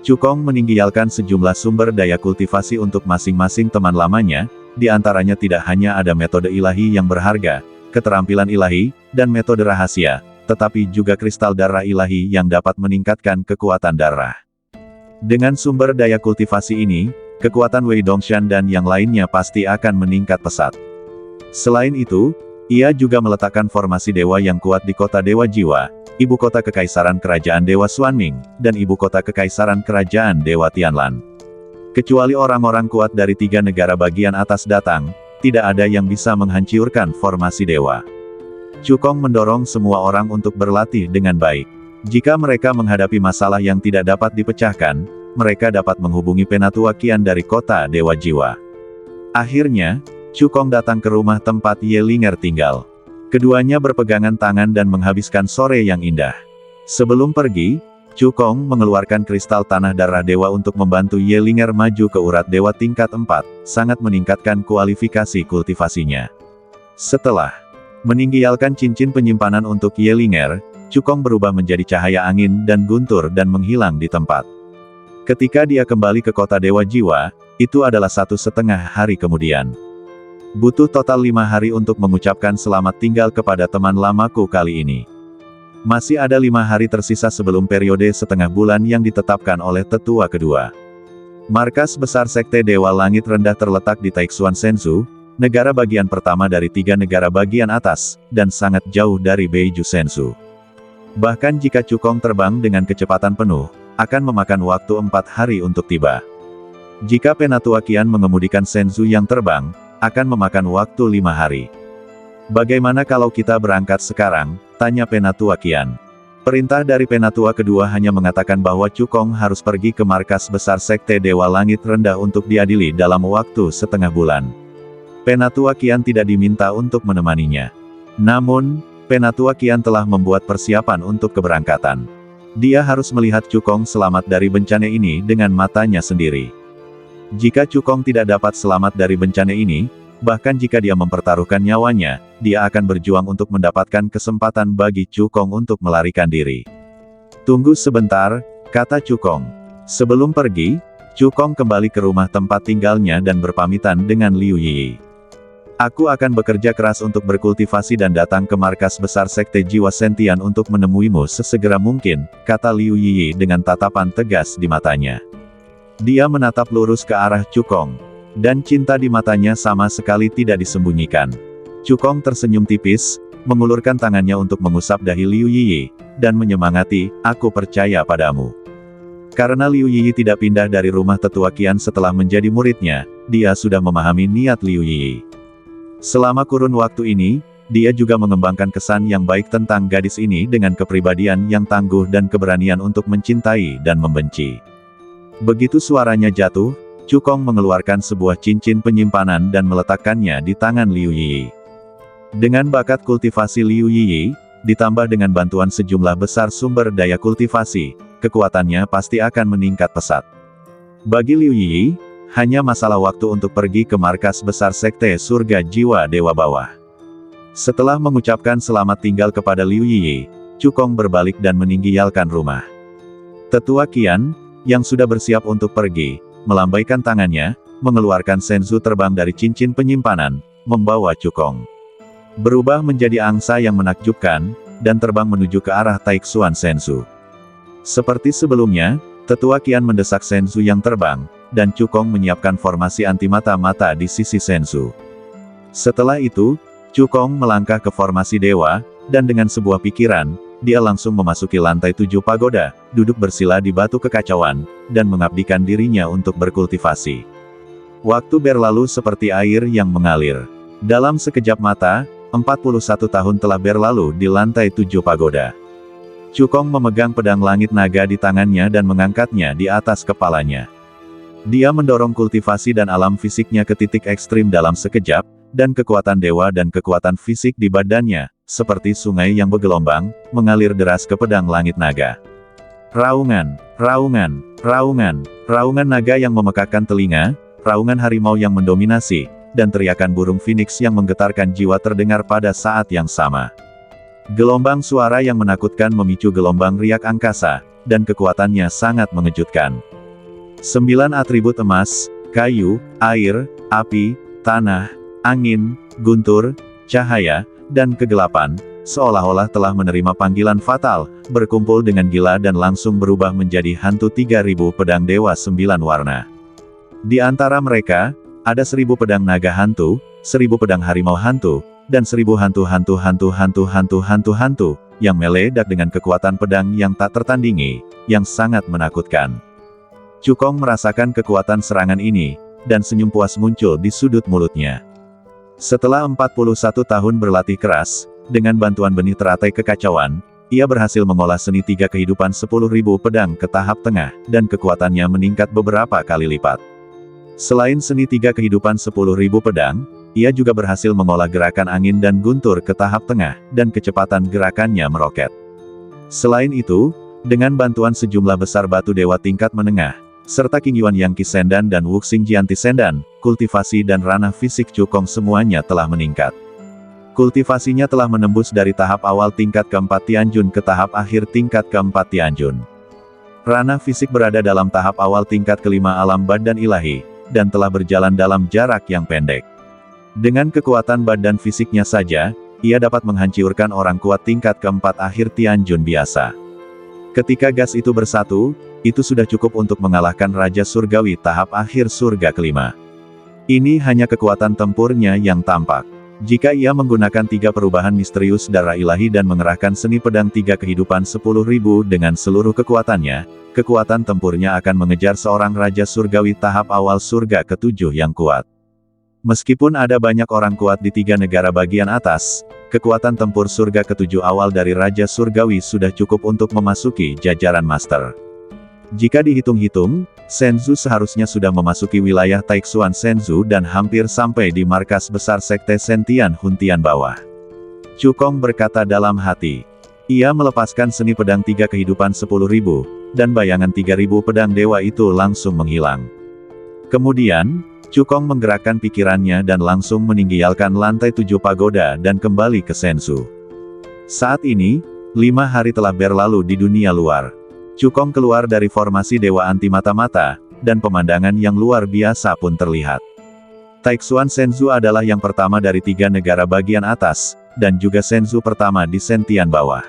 Cukong meninggialkan sejumlah sumber daya kultivasi untuk masing-masing teman lamanya, di antaranya tidak hanya ada metode ilahi yang berharga, keterampilan ilahi, dan metode rahasia, tetapi juga kristal darah ilahi yang dapat meningkatkan kekuatan darah. Dengan sumber daya kultivasi ini, kekuatan Wei Dongshan dan yang lainnya pasti akan meningkat pesat. Selain itu, ia juga meletakkan formasi dewa yang kuat di kota Dewa Jiwa, ibu kota kekaisaran kerajaan Dewa Xuanming, dan ibu kota kekaisaran kerajaan Dewa Tianlan. Kecuali orang-orang kuat dari 3 negara bagian atas datang, tidak ada yang bisa menghancurkan formasi dewa. Cukong mendorong semua orang untuk berlatih dengan baik. Jika mereka menghadapi masalah yang tidak dapat dipecahkan, mereka dapat menghubungi Penatua Qian dari kota Dewa Jiwa. Akhirnya, Cukong datang ke rumah tempat Ye Linger tinggal. Keduanya berpegangan tangan dan menghabiskan sore yang indah. Sebelum pergi, Cukong mengeluarkan kristal tanah darah dewa untuk membantu Ye Linger maju ke urat dewa tingkat 4, sangat meningkatkan kualifikasi kultivasinya. Setelah meninggialkan cincin penyimpanan untuk Ye Linger, Cukong berubah menjadi cahaya angin dan guntur dan menghilang di tempat. Ketika dia kembali ke kota Dewa Jiwa, itu adalah 1,5 hari kemudian. Butuh total 5 hari untuk mengucapkan selamat tinggal kepada teman lamaku kali ini. Masih ada 5 hari tersisa sebelum periode setengah bulan yang ditetapkan oleh tetua kedua. Markas besar Sekte Dewa Langit Rendah terletak di Taixuan Shenzhou, negara bagian pertama dari 3 negara bagian atas, dan sangat jauh dari Beiju Shenzhou. Bahkan jika Cukong terbang dengan kecepatan penuh, akan memakan waktu 4 hari untuk tiba. Jika Penatua Qian mengemudikan Shenzhou yang terbang, akan memakan waktu 5 hari. Bagaimana kalau kita berangkat sekarang? Tanya Penatua Qian. Perintah dari Penatua kedua hanya mengatakan bahwa Cukong harus pergi ke markas besar Sekte Dewa Langit Rendah untuk diadili dalam waktu setengah bulan. Penatua Qian tidak diminta untuk menemaninya. Namun, Penatua Qian telah membuat persiapan untuk keberangkatan. Dia harus melihat Cukong selamat dari bencana ini dengan matanya sendiri. Jika Cukong tidak dapat selamat dari bencana ini, bahkan jika dia mempertaruhkan nyawanya, dia akan berjuang untuk mendapatkan kesempatan bagi Cukong untuk melarikan diri. Tunggu sebentar, kata Cukong. Sebelum pergi, Cukong kembali ke rumah tempat tinggalnya dan berpamitan dengan Liu Yiyi. Aku akan bekerja keras untuk berkultivasi dan datang ke markas besar Sekte Jiwa Sentian untuk menemuimu sesegera mungkin, kata Liu Yiyi dengan tatapan tegas di matanya. Dia menatap lurus ke arah Cukong. Dan cinta di matanya sama sekali tidak disembunyikan. Cukong tersenyum tipis, mengulurkan tangannya untuk mengusap dahi Liu Yiyi, dan menyemangati, aku percaya padamu. Karena Liu Yiyi tidak pindah dari rumah tetua Qian setelah menjadi muridnya, dia sudah memahami niat Liu Yiyi. Selama kurun waktu ini, dia juga mengembangkan kesan yang baik tentang gadis ini dengan kepribadian yang tangguh dan keberanian untuk mencintai dan membenci. Begitu suaranya jatuh, Cukong mengeluarkan sebuah cincin penyimpanan dan meletakkannya di tangan Liu Yiyi. Dengan bakat kultivasi Liu Yiyi, ditambah dengan bantuan sejumlah besar sumber daya kultivasi, kekuatannya pasti akan meningkat pesat. Bagi Liu Yiyi, hanya masalah waktu untuk pergi ke markas besar Sekte Surga Jiwa Dewa Bawah. Setelah mengucapkan selamat tinggal kepada Liu Yiyi, Cukong berbalik dan meninggalkan rumah. Tetua Qian, yang sudah bersiap untuk pergi, melambaikan tangannya, mengeluarkan senzu terbang dari cincin penyimpanan, membawa Cukong. Berubah menjadi angsa yang menakjubkan, dan terbang menuju ke arah Taixuan Senzu. Seperti sebelumnya, Tetua Qian mendesak Senzu yang terbang, dan Cukong menyiapkan formasi anti mata-mata di sisi Senzu. Setelah itu, Cukong melangkah ke formasi dewa, dan dengan sebuah pikiran, dia langsung memasuki lantai 7 pagoda, duduk bersila di batu kekacauan, dan mengabdikan dirinya untuk berkultivasi. Waktu berlalu seperti air yang mengalir. Dalam sekejap mata, 41 tahun telah berlalu di lantai 7 pagoda. Cukong memegang pedang langit naga di tangannya dan mengangkatnya di atas kepalanya. Dia mendorong kultivasi dan alam fisiknya ke titik ekstrim dalam sekejap, dan kekuatan dewa dan kekuatan fisik di badannya, seperti sungai yang bergelombang, mengalir deras ke pedang langit naga. Raungan, raungan, raungan, raungan naga yang memekakkan telinga, raungan harimau yang mendominasi, dan teriakan burung phoenix yang menggetarkan jiwa terdengar pada saat yang sama. Gelombang suara yang menakutkan memicu gelombang riak angkasa, dan kekuatannya sangat mengejutkan. 9 atribut emas, kayu, air, api, tanah, angin, guntur, cahaya, dan kegelapan, seolah-olah telah menerima panggilan fatal, berkumpul dengan gila dan langsung berubah menjadi hantu 3000 pedang dewa 9 warna. Di antara mereka, ada 1000 pedang naga hantu, 1000 pedang harimau hantu, dan 1000 hantu, yang meledak dengan kekuatan pedang yang tak tertandingi, yang sangat menakutkan. Cukong merasakan kekuatan serangan ini, dan senyum puas muncul di sudut mulutnya. Setelah 41 tahun berlatih keras, dengan bantuan benih teratai kekacauan, ia berhasil mengolah seni 3 kehidupan 10.000 pedang ke tahap tengah, dan kekuatannya meningkat beberapa kali lipat. Selain seni 3 kehidupan 10.000 pedang, ia juga berhasil mengolah gerakan angin dan guntur ke tahap tengah, dan kecepatan gerakannya meroket. Selain itu, dengan bantuan sejumlah besar batu dewa tingkat menengah, serta King Yuan Yang Qi Sendan dan Wuxing Jianti Sendan, kultivasi dan ranah fisik Cukong semuanya telah meningkat. Kultivasinya telah menembus dari tahap awal tingkat keempat Tianjun ke tahap akhir tingkat keempat Tianjun. Ranah fisik berada dalam tahap awal tingkat kelima alam badan ilahi, dan telah berjalan dalam jarak yang pendek. Dengan kekuatan badan fisiknya saja, ia dapat menghancurkan orang kuat tingkat keempat akhir Tianjun biasa. Ketika gas itu bersatu, itu sudah cukup untuk mengalahkan Raja Surgawi tahap akhir surga kelima. Ini hanya kekuatan tempurnya yang tampak. Jika ia menggunakan 3 perubahan misterius darah ilahi dan mengerahkan seni pedang 3 kehidupan 10.000 dengan seluruh kekuatannya, kekuatan tempurnya akan mengejar seorang Raja Surgawi tahap awal surga ke-7 yang kuat. Meskipun ada banyak orang kuat di 3 negara bagian atas, kekuatan tempur surga ketujuh awal dari Raja Surgawi sudah cukup untuk memasuki jajaran Master. Jika dihitung-hitung, Senzu seharusnya sudah memasuki wilayah Taixuan Senzu dan hampir sampai di markas besar Sekte Sentian Huntian bawah. Cukong berkata dalam hati. Ia melepaskan seni pedang 3 kehidupan 10.000, dan bayangan 3.000 pedang dewa itu langsung menghilang. Kemudian, Cukong menggerakkan pikirannya dan langsung meninggalkan lantai 7 pagoda dan kembali ke Senzu. Saat ini, 5 hari telah berlalu di dunia luar. Cukong keluar dari formasi Dewa Anti Mata-Mata, dan pemandangan yang luar biasa pun terlihat. Taixuan Senzu adalah yang pertama dari 3 negara bagian atas, dan juga Senzu pertama di Sentian bawah.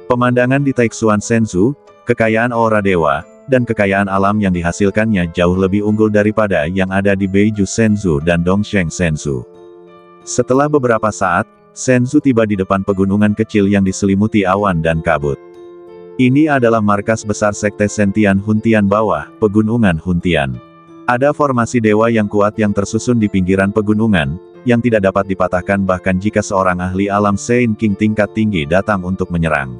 Pemandangan di Taixuan Senzu, kekayaan aura dewa, dan kekayaan alam yang dihasilkannya jauh lebih unggul daripada yang ada di Beiju Senzu dan Dongsheng Senzu. Setelah beberapa saat, Senzu tiba di depan pegunungan kecil yang diselimuti awan dan kabut. Ini adalah markas besar Sekte Sentian Huntian bawah, Pegunungan Huntian. Ada formasi dewa yang kuat yang tersusun di pinggiran pegunungan, yang tidak dapat dipatahkan bahkan jika seorang ahli alam Saint King tingkat tinggi datang untuk menyerang.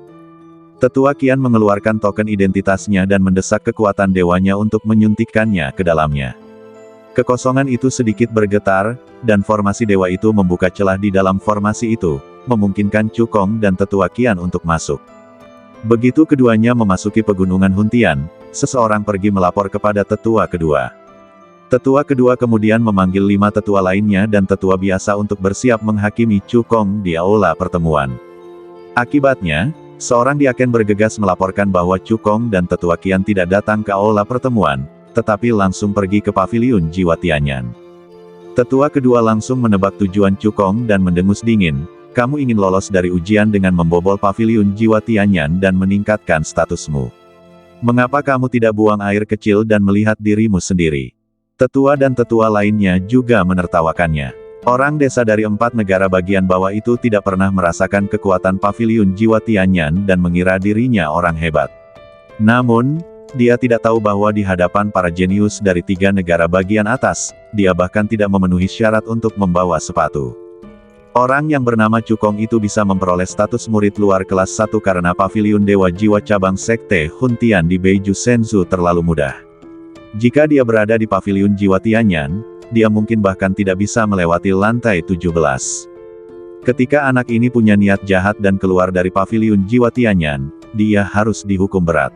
Tetua Qian mengeluarkan token identitasnya dan mendesak kekuatan dewanya untuk menyuntikkannya ke dalamnya. Kekosongan itu sedikit bergetar, dan formasi dewa itu membuka celah di dalam formasi itu, memungkinkan Cukong dan Tetua Qian untuk masuk. Begitu keduanya memasuki pegunungan Huntian, seseorang pergi melapor kepada tetua kedua. Tetua kedua kemudian memanggil 5 tetua lainnya dan tetua biasa untuk bersiap menghakimi Cukong di aula pertemuan. Akibatnya, seorang diaken bergegas melaporkan bahwa Cukong dan Tetua Qian tidak datang ke aula pertemuan, tetapi langsung pergi ke paviliun Jiwa Tianyan. Tetua kedua langsung menebak tujuan Cukong dan mendengus dingin, kamu ingin lolos dari ujian dengan membobol paviliun Jiwa Tianyan dan meningkatkan statusmu. Mengapa kamu tidak buang air kecil dan melihat dirimu sendiri? Tetua dan tetua lainnya juga menertawakannya. Orang desa dari 4 negara bagian bawah itu tidak pernah merasakan kekuatan paviliun Jiwa Tianyan dan mengira dirinya orang hebat. Namun, dia tidak tahu bahwa di hadapan para jenius dari 3 negara bagian atas, dia bahkan tidak memenuhi syarat untuk membawa sepatu. Orang yang bernama Cukong itu bisa memperoleh status murid luar kelas 1 karena paviliun Dewa Jiwa cabang Sekte Huntian di Beiju Senzu terlalu mudah. Jika dia berada di paviliun Jiwa Tianyan, dia mungkin bahkan tidak bisa melewati lantai 17. Ketika anak ini punya niat jahat dan keluar dari paviliun Jiwa Tianyan, dia harus dihukum berat.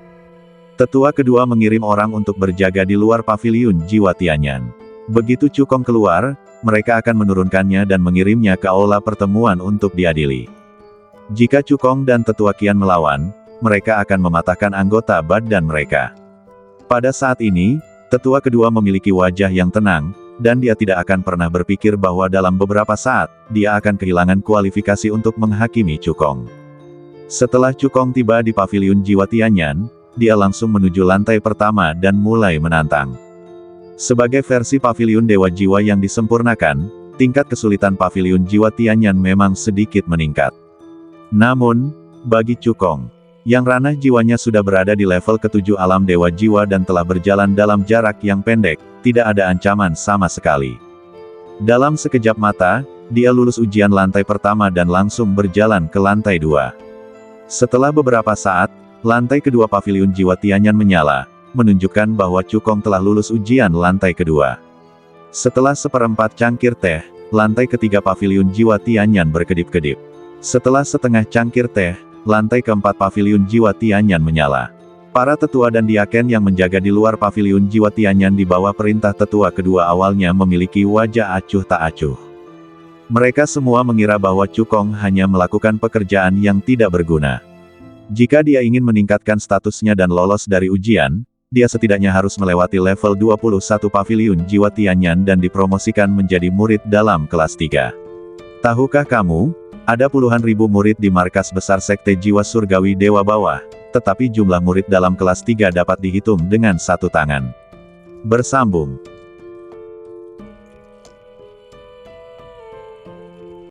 Tetua kedua mengirim orang untuk berjaga di luar paviliun Jiwa Tianyan. Begitu Cukong keluar, mereka akan menurunkannya dan mengirimnya ke aula pertemuan untuk diadili. Jika Cukong dan Tetua Qian melawan, mereka akan mematahkan anggota badan mereka. Pada saat ini, tetua kedua memiliki wajah yang tenang, dan dia tidak akan pernah berpikir bahwa dalam beberapa saat, dia akan kehilangan kualifikasi untuk menghakimi Cukong. Setelah Cukong tiba di paviliun Jiwa Tianyan, dia langsung menuju lantai pertama dan mulai menantang. Sebagai versi paviliun Dewa Jiwa yang disempurnakan, tingkat kesulitan paviliun Jiwa Tianyan memang sedikit meningkat. Namun, bagi Cukong, yang ranah jiwanya sudah berada di level ke-7 alam Dewa Jiwa dan telah berjalan dalam jarak yang pendek, tidak ada ancaman sama sekali. Dalam sekejap mata, dia lulus ujian lantai pertama dan langsung berjalan ke lantai 2. Setelah beberapa saat, lantai kedua paviliun Jiwa Tianyan menyala, menunjukkan bahwa Cukong telah lulus ujian lantai kedua. Setelah seperempat cangkir teh, lantai ketiga paviliun Jiwa Tianyan berkedip-kedip. Setelah setengah cangkir teh, lantai keempat paviliun Jiwa Tianyan menyala. Para tetua dan diaken yang menjaga di luar paviliun Jiwa Tianyan di bawah perintah tetua kedua awalnya memiliki wajah acuh tak acuh. Mereka semua mengira bahwa Cukong hanya melakukan pekerjaan yang tidak berguna. Jika dia ingin meningkatkan statusnya dan lolos dari ujian, dia setidaknya harus melewati level 21 paviliun Jiwa Tianyan dan dipromosikan menjadi murid dalam kelas 3. Tahukah kamu? Ada puluhan ribu murid di markas besar Sekte Jiwa Surgawi Dewa Bawah, tetapi jumlah murid dalam kelas 3 dapat dihitung dengan satu tangan. Bersambung.